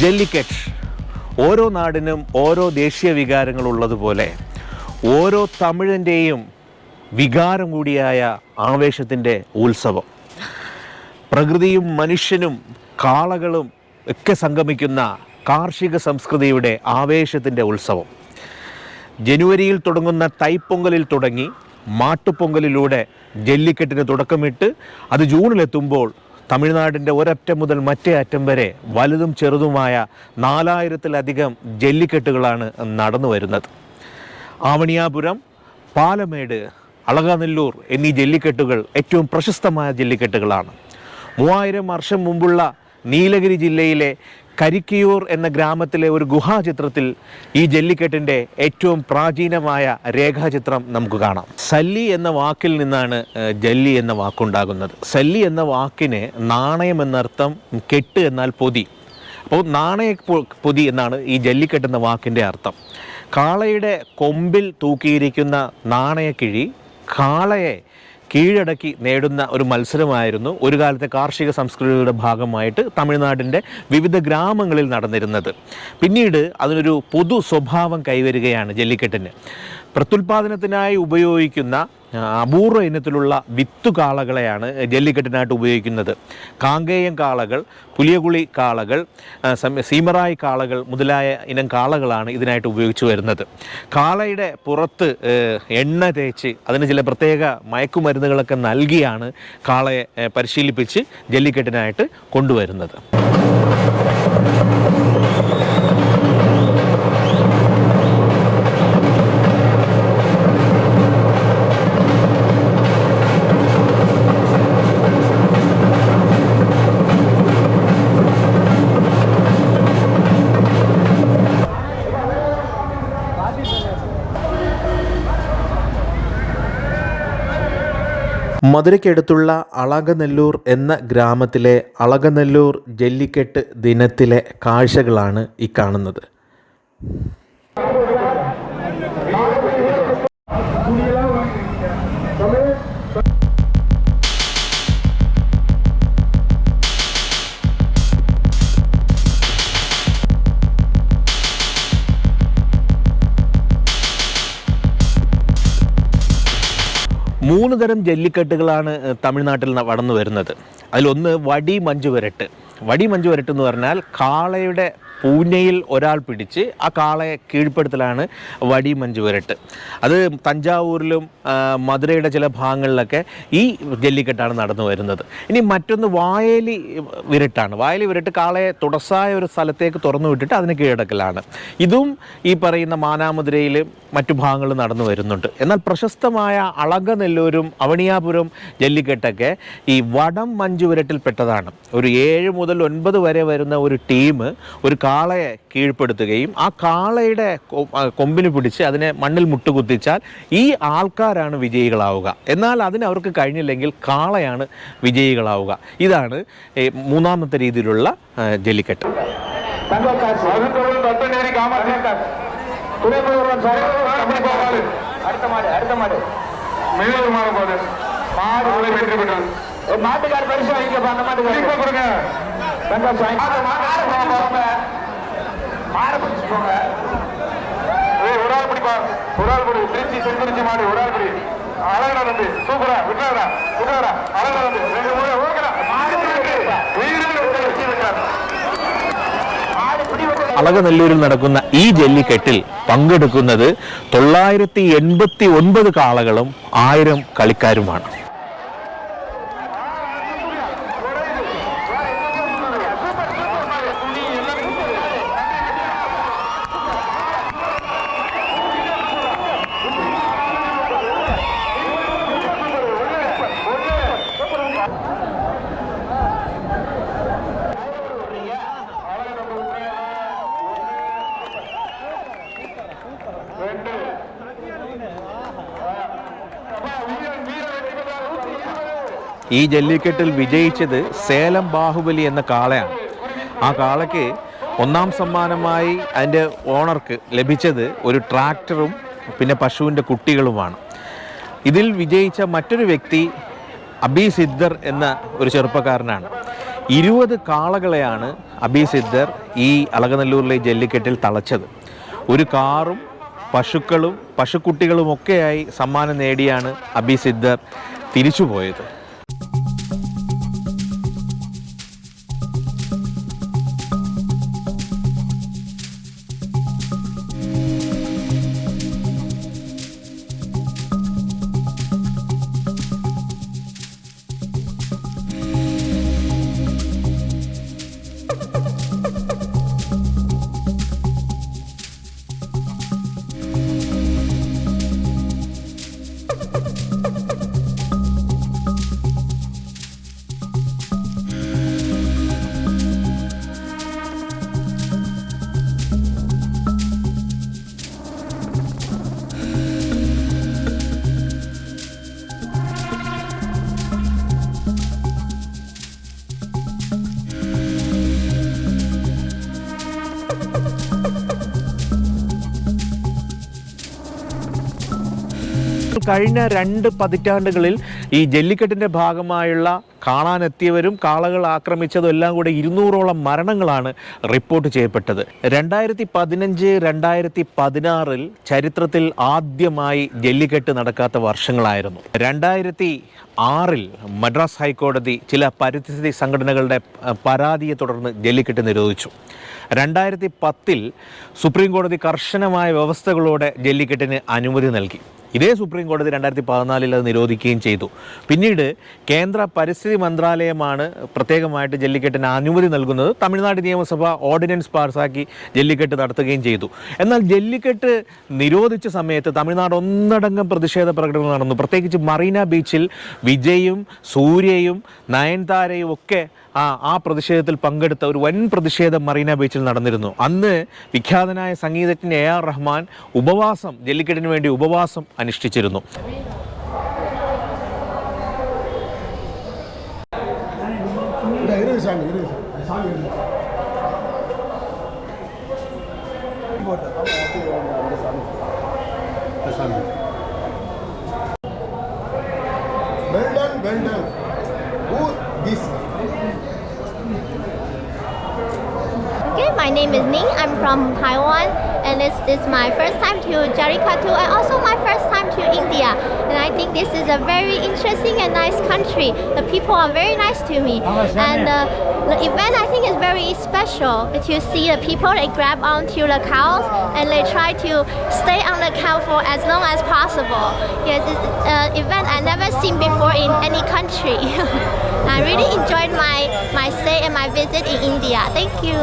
ജല്ലിക്കെട്ട് ഓരോ നാടിനും ഓരോ ദേശീയ വികാരങ്ങളുള്ളതുപോലെ ഓരോ തമിഴൻ്റെയും വികാരം കൂടിയായ ആവേശത്തിൻ്റെ ഉത്സവം. പ്രകൃതിയും മനുഷ്യനും കാളകളും ഒക്കെ സംഗമിക്കുന്ന കാർഷിക സംസ്കൃതിയുടെ ആവേശത്തിൻ്റെ ഉത്സവം. ജനുവരിയിൽ തുടങ്ങുന്ന തൈപ്പൊങ്കലിൽ തുടങ്ങി മാട്ടുപ്പൊങ്കലിലൂടെ ജല്ലിക്കെട്ടിന് തുടക്കമിട്ട് അത് ജൂണിലെത്തുമ്പോൾ തമിഴ്നാടിൻ്റെ ഒരറ്റം മുതൽ മറ്റേ അറ്റം വരെ വലുതും ചെറുതുമായ 4000-ലധികം ജല്ലിക്കെട്ടുകളാണ് നടന്നു വരുന്നത്. ആവണിയാപുരം, പാലമേട്, അളകാനെല്ലൂർ എന്നീ ജല്ലിക്കെട്ടുകൾ ഏറ്റവും പ്രശസ്തമായ ജല്ലിക്കെട്ടുകളാണ്. 3000 വർഷം മുമ്പുള്ള നീലഗിരി ജില്ലയിലെ കരിക്കിയൂർ എന്ന ഗ്രാമത്തിലെ ഒരു ഗുഹാചിത്രത്തിൽ ഈ ജല്ലിക്കെട്ടിൻ്റെ ഏറ്റവും പ്രാചീനമായ രേഖാചിത്രം നമുക്ക് കാണാം. സല്ലി എന്ന വാക്കിൽ നിന്നാണ് ജല്ലി എന്ന വാക്കുണ്ടാകുന്നത്. സല്ലി എന്ന വാക്കിന് നാണയം എന്നർത്ഥം, കെട്ട് എന്നാൽ പൊതി. അപ്പോൾ നാണയ പൊതി എന്നാണ് ഈ ജല്ലിക്കെട്ട് എന്ന വാക്കിൻ്റെ അർത്ഥം. കാളയുടെ കൊമ്പിൽ തൂക്കിയിരിക്കുന്ന നാണയക്കിഴി കാളയെ കീഴടക്കി നേടുന്ന ഒരു മത്സരമായിരുന്നു ഒരു കാലത്തെ കാർഷിക സംസ്കൃതിയുടെ ഭാഗമായിട്ട് തമിഴ്നാടിൻ്റെ വിവിധ ഗ്രാമങ്ങളിൽ നടന്നിരുന്നത്. പിന്നീട് അതിനൊരു പൊതു സ്വഭാവം കൈവരികയാണ് ജല്ലിക്കെട്ടിന്. പ്രത്യുൽപാദനത്തിനായി ഉപയോഗിക്കുന്ന അപൂർവ ഇനത്തിലുള്ള വിത്തുകാളകളെയാണ് ജല്ലിക്കെട്ടിനായിട്ട് ഉപയോഗിക്കുന്നത്. കാങ്കേയം കാളകൾ, പുലിയകുളി കാളകൾ, സീമറായി കാളകൾ മുതലായ ഇനം കാളകളാണ് ഇതിനായിട്ട് ഉപയോഗിച്ചു വരുന്നത്. കാളയുടെ പുറത്ത് എണ്ണ തേച്ച് അതിന് ചില പ്രത്യേക മയക്കുമരുന്നുകളൊക്കെ നൽകിയാണ് കാളയെ പരിശീലിപ്പിച്ച് ജല്ലിക്കെട്ടിനായിട്ട് കൊണ്ടുവരുന്നത്. മധുരയ്ക്കടുത്തുള്ള അളകനെല്ലൂർ എന്ന ഗ്രാമത്തിലെ അളകനെല്ലൂർ ജല്ലിക്കെട്ട് ദിനത്തിലെ കാഴ്ചകളാണ് ഈ കാണുന്നത്. മൂന്ന് തരം ജല്ലിക്കെട്ടുകളാണ് തമിഴ്നാട്ടിൽ നടന്നു വരുന്നത്. അതിലൊന്ന് വടി മഞ്ചുവരട്ട്. വടി മഞ്ചുവരട്ട് എന്ന് പറഞ്ഞാൽ കാളയുടെ പൂഞ്ഞയിൽ ഒരാൾ പിടിച്ച് ആ കാളയെ കീഴ്പ്പെടുത്തലാണ് വടി മഞ്ചുവരട്ട്. അത് തഞ്ചാവൂരിലും മധുരയുടെ ചില ഭാഗങ്ങളിലൊക്കെ ഈ ജല്ലിക്കെട്ടാണ് നടന്നു വരുന്നത്. ഇനി മറ്റൊന്ന് വായേലി വിരട്ടാണ്. വായേലി വിരട്ട് കാളയെ തുടസായ ഒരു സ്ഥലത്തേക്ക് തുറന്നു വിട്ടിട്ട് അതിന് കീഴടക്കലാണ്. ഇതും ഈ പറയുന്ന മാനാമധുരയിലും മറ്റു ഭാഗങ്ങളിൽ നടന്നു വരുന്നുണ്ട്. എന്നാൽ പ്രശസ്തമായ അളകനെല്ലൂരും അവണിയാപുരം ജല്ലിക്കെട്ടൊക്കെ ഈ വടം മഞ്ചുവിരട്ടിൽപ്പെട്ടതാണ്. ഒരു 7 മുതൽ 9 വരെ വരുന്ന ഒരു ടീം ഒരു കാളയെ കീഴ്പ്പെടുത്തുകയും ആ കാളയുടെ കൊമ്പിന് പിടിച്ച് അതിനെ മണ്ണിൽ മുട്ടുകുത്തിച്ചാൽ ഈ ആൾക്കാരാണ് വിജയികളാവുക. എന്നാൽ അതിന് അവർക്ക് കഴിഞ്ഞില്ലെങ്കിൽ കാളയാണ് വിജയികളാവുക. ഇതാണ് മൂന്നാമത്തെ രീതിയിലുള്ള ജല്ലിക്കെട്ട്. மாட்டுக்கார பரிசு வாங்கிக்கப்பா. அந்த மாட்டுக்கார மாட பிடிச்சு போங்க. ஒரு ஆள் பிடிப்பா, ஒரு ஆள் பிடி. திருச்சி செஞ்சிருச்சு மாடு, ஒரு ஆள் பிடி. அழகா வந்து சூப்பரா விட்டுறாரா விட்டுறாரா. அழகா வந்து 2 3 ஓகேடா. അളകനെല്ലൂരിൽ നടക്കുന്ന ഈ ജല്ലിക്കെട്ടിൽ പങ്കെടുക്കുന്നത് 989 കാളകളും 1000 കളിക്കാരുമാണ്. ഈ ജല്ലിക്കെട്ടിൽ വിജയിച്ചത് സേലം ബാഹുബലി എന്ന കാളയാണ്. ആ കാളയ്ക്ക് 1ാം സമ്മാനമായി അതിൻ്റെ ഓണർക്ക് ലഭിച്ചത് ഒരു ട്രാക്ടറും പിന്നെ പശുവിൻ്റെ കുട്ടികളുമാണ്. ഇതിൽ വിജയിച്ച മറ്റൊരു വ്യക്തി അബി സിദ്ദർ എന്ന ഒരു ചെറുപ്പക്കാരനാണ്. 20 കാളകളെയാണ് അബിസിദ്ധർ ഈ അളകനല്ലൂരിലെ ജല്ലിക്കെട്ടിൽ തളച്ചത്. ഒരു കാറും പശുക്കളും പശുക്കുട്ടികളുമൊക്കെയായി സമ്മാനം നേടിയാണ് അബിസിദ്ധർ തിരിച്ചുപോയത്. കഴിഞ്ഞ 2 പതിറ്റാണ്ടുകളിൽ ഈ ജല്ലിക്കെട്ടിൻ്റെ ഭാഗമായുള്ള കാണാനെത്തിയവരും കാളകൾ ആക്രമിച്ചതും എല്ലാം കൂടെ 200ഓളം മരണങ്ങളാണ് റിപ്പോർട്ട് ചെയ്യപ്പെട്ടത്. 2015-2016 ചരിത്രത്തിൽ ആദ്യമായി ജല്ലിക്കെട്ട് നടക്കാത്ത വർഷങ്ങളായിരുന്നു. 2006 മദ്രാസ് ഹൈക്കോടതി ചില പരിസ്ഥിതി സംഘടനകളുടെ പരാതിയെ തുടർന്ന് ജല്ലിക്കെട്ട് നിരോധിച്ചു. 2010 സുപ്രീം കോടതി കർശനമായ വ്യവസ്ഥകളോടെ ജല്ലിക്കെട്ടിന് അനുമതി നൽകി. ഇതേ സുപ്രീം കോടതി 2014 അത് നിരോധിക്കുകയും ചെയ്തു. പിന്നീട് കേന്ദ്ര പരിസ്ഥിതി മന്ത്രാലയമാണ് പ്രത്യേകമായിട്ട് ജല്ലിക്കെട്ടിന് അനുമതി നൽകുന്നത്. തമിഴ്നാട് നിയമസഭ ഓർഡിനൻസ് പാസ്സാക്കി ജല്ലിക്കെട്ട് നടത്തുകയും ചെയ്തു. എന്നാൽ ജല്ലിക്കെട്ട് നിരോധിച്ച സമയത്ത് തമിഴ്നാട് ഒന്നടങ്കം പ്രതിഷേധ പ്രകടനം നടന്നു. പ്രത്യേകിച്ച് മറീന ബീച്ചിൽ വിജയും സൂര്യയും നയൻതാരയും ഒക്കെ ആ പ്രതിഷേധത്തിൽ പങ്കെടുത്ത ഒരു വൻ പ്രതിഷേധം മറീന ബീച്ചിൽ നടന്നിരുന്നു. അന്ന് വിഖ്യാതനായ സംഗീതജ്ഞൻ AR റഹ്മാൻ ജല്ലിക്കെട്ടിന് വേണ്ടി ഉപവാസം അനുഷ്ഠിച്ചിരുന്നു. My name is Ning. I'm from Taiwan, and it's my first time to Jallikattu and also my first time to India. And I think this is a very interesting and nice country. The people are very nice to me, and the event I think is very special. If you see the people, they grab onto the cows and they try to stay on the cow for as long as possible. Yes, it's an event I never seen before in any country. I really enjoyed my stay and my visit in India. Thank you.